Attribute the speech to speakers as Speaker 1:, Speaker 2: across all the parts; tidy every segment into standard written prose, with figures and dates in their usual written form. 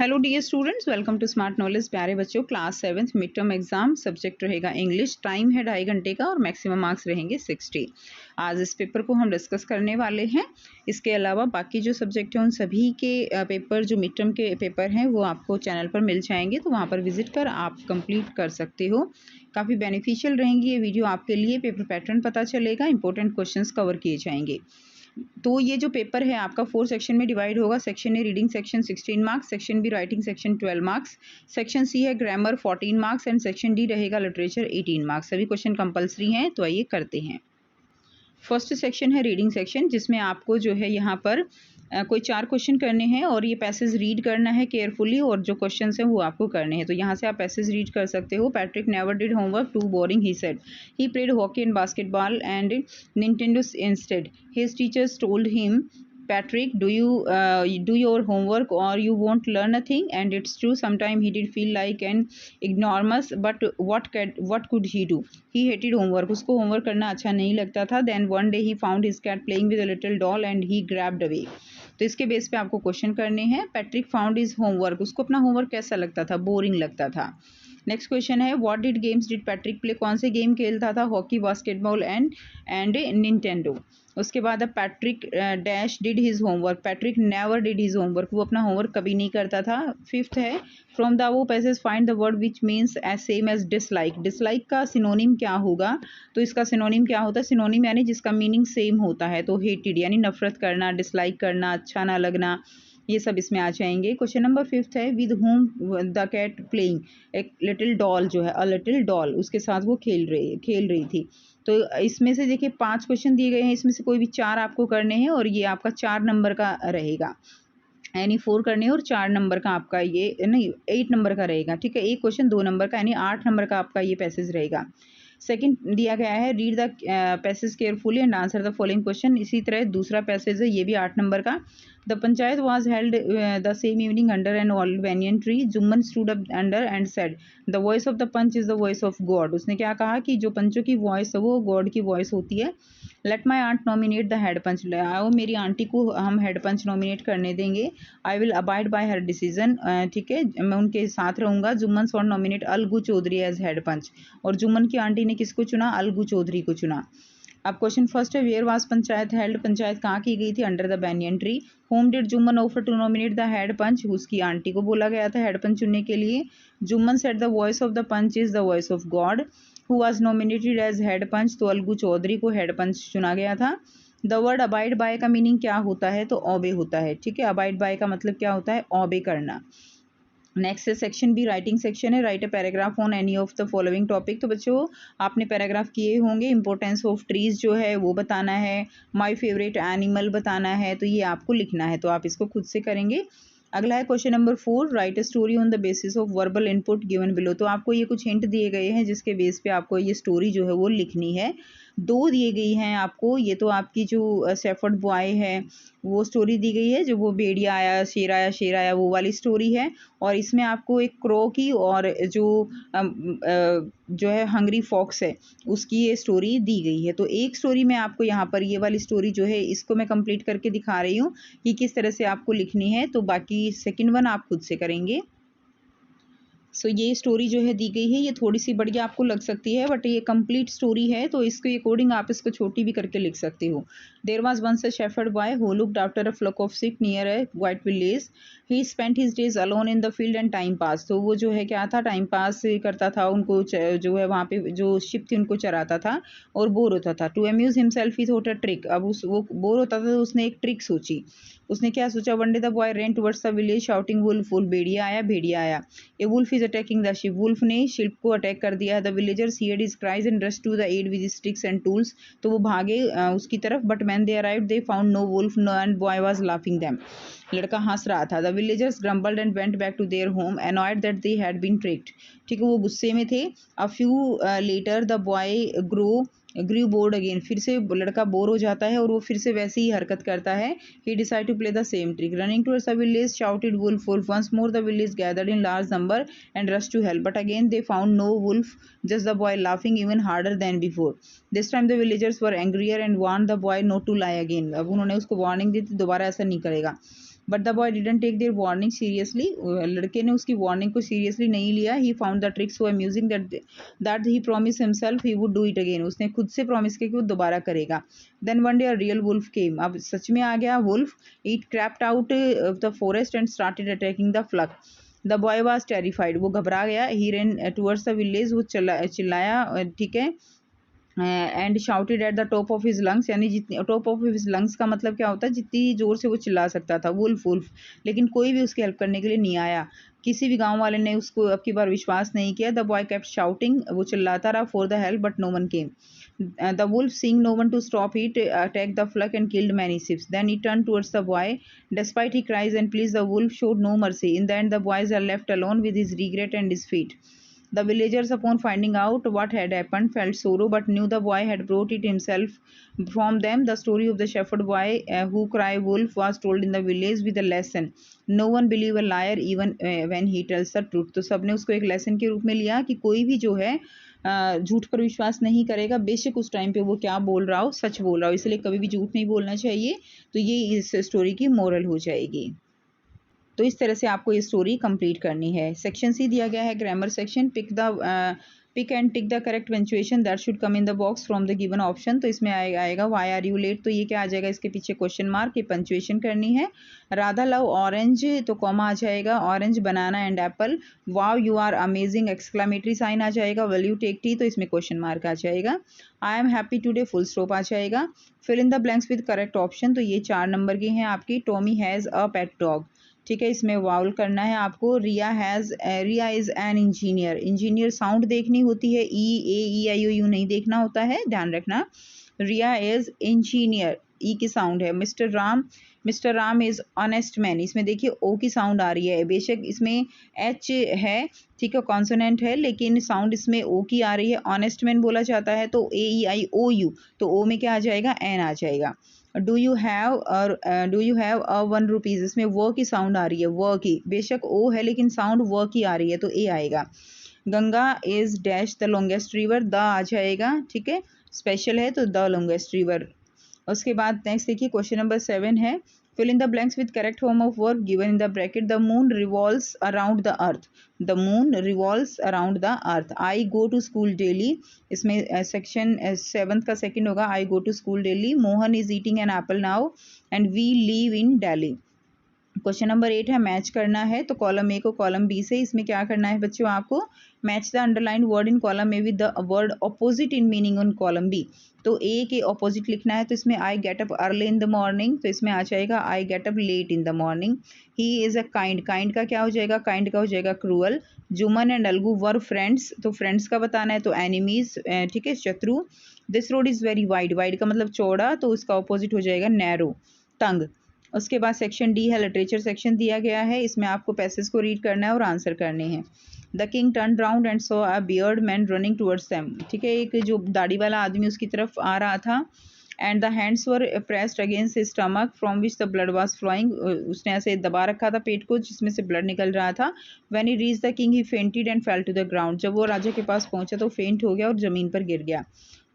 Speaker 1: Hello dear students, welcome to Smart Knowledge. प्यारे बच्चों, class 7th mid term exam, subject रहेगा English. Time है 2.5 घंटे का और मैक्सिमम मार्क्स रहेंगे 60। आज इस पेपर को हम डिस्कस करने वाले हैं। इसके अलावा बाकी जो सब्जेक्ट हैं उन सभी के पेपर, जो मिड टर्म के पेपर हैं, वो आपको चैनल पर मिल जाएंगे, तो वहाँ पर विजिट कर आप कंप्लीट कर सकते हो। काफ़ी बेनिफिशियल रहेंगी ये वीडियो आपके लिए। पेपर पैटर्न पता चलेगा, इंपॉर्टेंट क्वेश्चंस कवर किए जाएंगे। तो ये जो पेपर है आपका 4 सेक्शन में डिवाइड होगा। Section A reading section 16 marks, section B writing section 12 marks, section C है grammar 14 marks and section D रहेगा लिटरेचर 18 मार्क्स। सभी क्वेश्चन कंपलसरी हैं, तो आइए करते हैं। फर्स्ट सेक्शन है रीडिंग सेक्शन, जिसमें आपको जो है यहाँ पर कोई 4 क्वेश्चन करने हैं और ये पैसेज रीड करना है केयरफुली, और जो क्वेश्चंस हैं वो आपको करने हैं। तो यहाँ से आप पैसेज रीड कर सकते हो। Patrick never did homework, too boring he said, he played hockey and basketball and Nintendo instead, his teachers told him, Patrick, do you do your homework or you won't learn a thing? And it's true, sometimes he did feel like an ignoramus, but what could he do? He hated homework. उसको homework करना अच्छा नहीं लगता था. Then one day he found his cat playing with a little doll and he grabbed away. तो इसके base पे आपको क्वेश्चन करने हैं। पैट्रिक फाउंड हिज होमवर्क, उसको अपना होमवर्क कैसा लगता था? बोरिंग लगता था। नेक्स्ट क्वेश्चन है, what did games did Patrick play, कौन से गेम खेलता था? Hockey, basketball and Nintendo. उसके बाद अब Patrick dash did his homework, Patrick never did his homework, वो अपना होमवर्क कभी नहीं करता था। फिफ्थ है, फ्रॉम द वो passage find the word which means as same as dislike, dislike का सिनोनिम क्या होगा? तो इसका सिनोनिम क्या होता है? सिनोनिम यानी जिसका मीनिंग सेम होता है। तो हेटेड यानी नफरत करना, डिसलाइक करना, अच्छा ना लगना, ये सब इसमें आ जाएंगे। क्वेश्चन नंबर 5 है, with home the cat playing, एक लिटिल डॉल जो है, अ लिटिल डॉल, उसके साथ वो खेल रही थी। तो इसमें से देखिए 5 क्वेश्चन दिए गए हैं, इसमें से कोई भी 4 आपको करने हैं और ये आपका 4 नंबर का रहेगा। यानी 4 करने हैं और 4 नंबर का आपका ये नहीं 8 नंबर का रहेगा। ठीक है, एक क्वेश्चन 2 नंबर का, यानी 8 नंबर का आपका ये पैसेज रहेगा। सेकंड दिया गया है, read the passage carefully and answer the following question. इसी तरह दूसरा पैसेज है, ये भी 8 नंबर का। The panchayat was held the same evening under an old banyan tree, Jumman stood up under and said, the voice of the panch is the voice of God. उसने क्या कहा कि जो पंचों की वॉइस है वो गॉड की वॉइस होती है। Let my aunt nominate the head panch, आओ मेरी आंटी को हम हेड पंच नॉमिनेट करने देंगे। I will abide by her decision, ठीक है, मैं उनके साथ रहूंगा। Jumman sought nominate Algu Chaudhary as head panch, और जुम्मन की आंटी ने किसको चुना? अलगू चौधरी को चुना। अब क्वेश्चन फर्स्ट है, where was panchayat held, panchayat कहाँ की गई थी? Under the banyan tree. Whom did Jumman offer to nominate the head panch, उसकी आंटी को बोला गया था हेड पंच चुनने के लिए। Jumman said the voice of the panch is the voice of God. Who was nominated as head panch, तो अलगू चौधरी को हेड पंच चुना गया था। द वर्ड अबाइड बाय का मीनिंग क्या होता है? तो ऑबे होता है। ठीक है, अबाइड बाय का मतलब क्या होता है? ऑबे करना। नेक्स्ट है सेक्शन बी राइटिंग सेक्शन है, right a paragraph on any of the following topic. तो बच्चों आपने पैराग्राफ किए होंगे। इंपॉर्टेंस ऑफ ट्रीज जो है वो बताना है, माय फेवरेट एनिमल बताना है, तो ये आपको लिखना है, तो आप इसको खुद से करेंगे। अगला है question number 4, right a story on the basis of verbal input given below. तो आपको ये कुछ हिंट दिए गए हैं जिसके बेस पे आपको ये स्टोरी जो है वो लिखनी है। 2 दिए गई हैं आपको। ये तो आपकी जो शेफर्ड बॉय है वो स्टोरी दी गई है, जो वो भेड़िया आया शेर आया वो वाली स्टोरी है। और इसमें आपको एक क्रो की और जो है हंग्री फॉक्स है उसकी ये स्टोरी दी गई है। तो एक स्टोरी में आपको यहाँ पर ये वाली स्टोरी जो है इसको मैं कंप्लीट करके दिखा रही हूँ कि किस तरह से आपको लिखनी है। तो बाकी सेकंड वन आप खुद से करेंगे। सो ये स्टोरी जो है दी गई है, ये थोड़ी सी बढ़िया आपको लग सकती है, बट ये कंप्लीट स्टोरी है, तो इसके अकॉर्डिंग आप इसको छोटी भी करके लिख सकते हो। There was once a shepherd boy who looked after a flock of sheep near a white village, he spent his days alone in the field and time pass. तो वो जो है क्या था? टाइम पास करता था, उनको जो है वहाँ पे जो शिप थी उनको चराता था और बोर होता था। To amuse himself he thought a trick, अब वो बोर होता था तो उसने एक ट्रिक सोची। उसने क्या सोचा? One day the boy ran towards the village shouting wolf wolf, भेड़िया आया भेड़िया आया। A wolf is attacking the sheep, wolf ने शिप को अटैक कर दिया है। The villagers heard his cries and rushed to the aid with sticks and tools, तो वो भागे उसकी तरफ, but when they arrived they found no wolf and boy was laughing them, लड़का हंस रहा था। The villagers grumbled and went back to their home annoyed that they had been tricked, ठीक है, वो गुस्से में थे। A few later the boy grew bored again, फिर से लड़का बोर हो जाता है और वो फिर से वैसी ही हरकत करता है। He decide to play the same trick, running towards the village shouted wolf wolf, once more the village gathered in large number and rushed to help, but again they found no wolf, just the boy laughing even harder than before. This time the villagers were angrier and warned the boy not to lie again. अब उन्होंने उसको warning दी थी दोबारा ऐसा नहीं करेगा। But the boy didn't take their warning seriously, लड़के ने उसकी वार्निंग को सीरियसली नहीं लिया. He found the trick so amusing that he promise himself he would do it again. उसने खुद से प्रॉमिस किया कि वो दोबारा करेगा. Then one day a real wolf came. अब सच में आ गया wolf. It crept out of the forest and started attacking the flock. The boy was terrified. वो घबरा गया. ही रेन टूवर्ड्स द विलेज. वो चिल्लाया, ठीक है, and shouted at the top of his lungs. यानी जितनी टॉप ऑफ हिज लंग्स का मतलब क्या होता है, जितनी जोर से वो चिल्ला सकता था, वुल्फ वुल्फ. लेकिन कोई भी उसकी हेल्प करने के लिए नहीं आया. किसी भी गांव वाले ने उसको अब की बार विश्वास नहीं किया. The boy kept shouting. वो चिल्लाता रहा for the help but no one came. The wolf, seeing no one to stop it, attacked the flock and killed many sheep. Then he turned towards the boy. Despite his cries and pleas, the wolf showed no mercy. In the end, the boys are left alone with his regret and his fate. The villagers, upon finding out what had happened, felt sorrow but knew the boy had brought it himself. From them, the story of the shepherd boy who cried wolf was told in the village with a lesson. No one believe a liar even when he tells the truth. तो सबने उसको एक lesson के रूप में लिया कि कोई भी जो है झूठ पर विश्वास नहीं करेगा, बेशक उस टाइम पे वो क्या बोल रहा हो, सच बोल रहा हो. इसलिए कभी भी झूठ नहीं बोलना चाहिए. तो ये इस स्टोरी की मोरल हो जाएगी. तो इस तरह से आपको ये स्टोरी कंप्लीट करनी है. सेक्शन सी दिया गया है grammar section. Pick and tick the correct punctuation that should come in the box from the given option. तो इसमें आएगा व्हाई आर यू लेट. तो ये क्या आ जाएगा, इसके पीछे क्वेश्चन मार्क, ये पंक्चुएशन करनी है. राधा लव ऑरेंज, तो कॉमा आ जाएगा. Orange, banana and apple. Wow you are amazing, exclamatory sign आ जाएगा. विल यू टेक टी, तो इसमें क्वेश्चन मार्क आ जाएगा. I am happy today, full stop आ जाएगा. Fill in the blanks with correct option. तो ये 4 नंबर की हैं आपकी. Tommy has a pet dog. ठीक है, इसमें वाउल करना है आपको. Riya is an engineer. Engineer sound देखनी होती है, ई नहीं देखना होता है, ध्यान रखना. रिया इज इंजीनियर, ई की साउंड है. Mister Ram is honest man. इसमें देखिए ओ की साउंड आ रही है, बेशक इसमें एच है, ठीक है, कॉन्सोनेंट है, लेकिन साउंड इसमें ओ की आ रही है. ऑनेस्ट मैन बोला जाता है तो AEIOU, तो ओ में क्या आ जाएगा, एन आ जाएगा. Do you have a 1 rupees. इसमें वो की साउंड आ रही है, वो की, बेशक ओ है लेकिन साउंड वो की आ रही है, तो ए आएगा. Ganga is dash the longest river. The आ जाएगा, ठीक है, स्पेशल है तो द लॉन्गेस्ट रिवर. उसके बाद नेक्स्ट देखिए क्वेश्चन नंबर 7 है. Fill in the blanks with correct form of verb given in the bracket. The moon revolves around the earth. The moon revolves around the earth. I go to school daily. इसमें section 7 का second होगा. I go to school daily. Mohan is eating an apple now and we live in Delhi. Question number 8 है, match करना है. तो column A को column B से. इसमें क्या करना है बच्चों, आपको match the underline word in column A with the word opposite in meaning on column B. तो ए के ऑपोजिट लिखना है. तो इसमें I get up early in the morning, तो इसमें आ जाएगा I get up late in the morning. He is a kind. Kind का क्या हो जाएगा, काइंड का हो जाएगा cruel. Jumman and Algu were friends. तो फ्रेंड्स का बताना है तो एनिमीज, ठीक है, शत्रु. This road is very wide. Wide का मतलब चौड़ा, तो उसका ऑपोजिट हो जाएगा नैरो, तंग. उसके बाद सेक्शन डी है, लिटरेचर सेक्शन दिया गया है. इसमें आपको पैसेज को रीड करना है और आंसर करने हैं. The king turn round and saw a beard man running towards them. ठीक है, एक जो दाढ़ी वाला आदमी उसकी तरफ आ रहा था. And the hands were pressed against his stomach from which the blood was flowing. उसने ऐसे दबा रखा था पेट को जिसमें से ब्लड निकल रहा था. When he reached the king he fainted and fell to the ground. जब वो राजा के पास पहुंचा तो फेंट हो गया और जमीन पर गिर गया.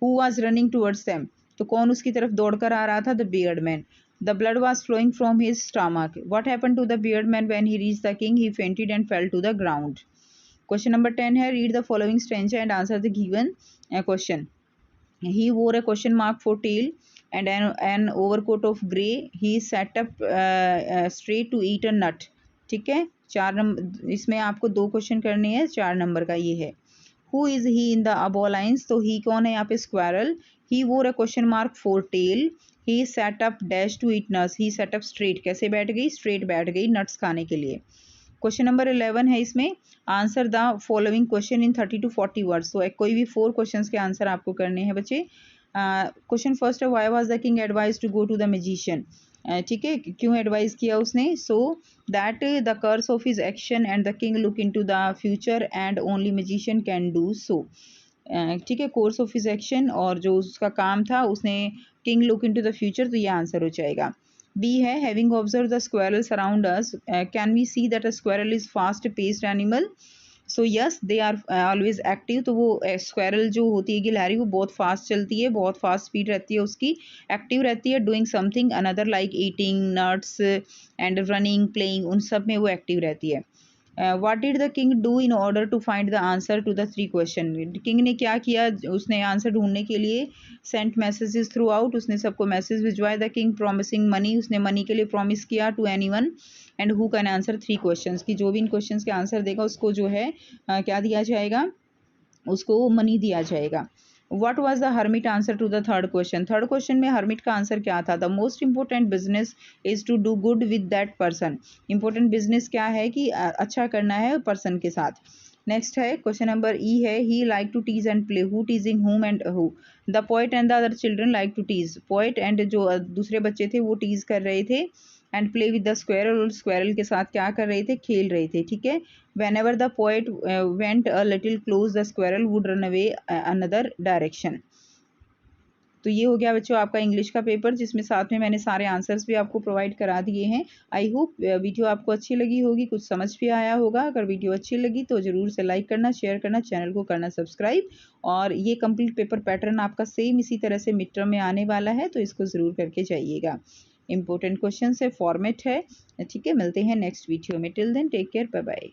Speaker 1: Who was running towards them. तो कौन उसकी तरफ दौड़कर आ रहा था, the beard man. The blood was flowing from his stomach. What happened to the bearded man when he reached the king? He fainted and fell to the ground. Question number 10 है, read the following stanza and answer the given question. He wore a question mark for tail and an overcoat of grey. He sat up straight to eat a nut. ठीक है, 4 number इसमें आपको 2 question करने हैं. 4 number का ये है. Who is he in the above lines? तो he कौन है यहाँ पे, squirrel. He wore a question mark for tail. He sat up dash to eat nuts. He sat up straight. कैसे बैठ गई, स्ट्रेट बैठ गई नट्स खाने के लिए. क्वेश्चन नंबर 11 है, इसमें answer the following question in 30 to 40 words. तो कोई भी 4 क्वेश्चंस के आंसर आपको करने हैं बच्चे. क्वेश्चन फर्स्ट है, why was the king advise to go to the magician. ठीक है, क्यों एडवाइज किया उसने. So that the curse of his action and the king look into the future and only magician can do so. ठीक है, course of his action, और जो उसका काम था उसने king look into the future, तो ये आंसर हो जाएगा. बी है, having observe the squirrels around us can we see that a squirrel is fast paced animal. So yes they are always active. तो वो स्क्वायरल जो होती है गिलहरी वो बहुत फास्ट चलती है, बहुत फास्ट स्पीड रहती है उसकी, एक्टिव रहती है, doing something another like eating nuts and running playing, उन सब में वो एक्टिव रहती है। What did the king do in order to find the answer to the 3 question. King ने क्या किया, उसने आंसर ढूंढने के लिए सेंट मैसेजेस थ्रू आउट, उसने सबको मैसेज भिजवाए। द किंग प्रॉमिसिंग मनी, उसने मनी के लिए प्रॉमिस किया to anyone and who can answer 3 questions, की जो भी इन क्वेश्चंस के आंसर देगा उसको जो है क्या दिया जाएगा, उसको मनी दिया जाएगा। What was the hermit answer to the third question? Third question में hermit का आंसर क्या था? The most important business is to do good with that person. important business क्या है कि अच्छा करना है पर्सन के साथ। नेक्स्ट है क्वेश्चन नंबर ई है, he like to tease and play, who teasing whom and who. The poet and the other children like to tease, poet and जो दूसरे बच्चे थे वो टीज कर रहे थे, and play with the squirrel, और स्क्वायरल के साथ क्या कर रहे थे, खेल रहे थे। ठीक है, whenever the poet went a little close the squirrel would run away another direction। तो ये हो गया बच्चों आपका इंग्लिश का पेपर, जिसमें साथ में मैंने सारे आंसर्स भी आपको प्रोवाइड करा दिए हैं। आई होप वीडियो आपको अच्छी लगी होगी, कुछ समझ भी आया होगा। अगर वीडियो अच्छी लगी तो ज़रूर से लाइक करना, शेयर करना, चैनल को करना सब्सक्राइब। और ये कंप्लीट पेपर पैटर्न आपका सेम इसी तरह से मिड टर्म में आने वाला है, तो इसको ज़रूर करके जाइएगा। इंपॉर्टेंट क्वेश्चन है, फॉर्मेट है। ठीक है, मिलते हैं नेक्स्ट वीडियो में। Till then take care, bye bye.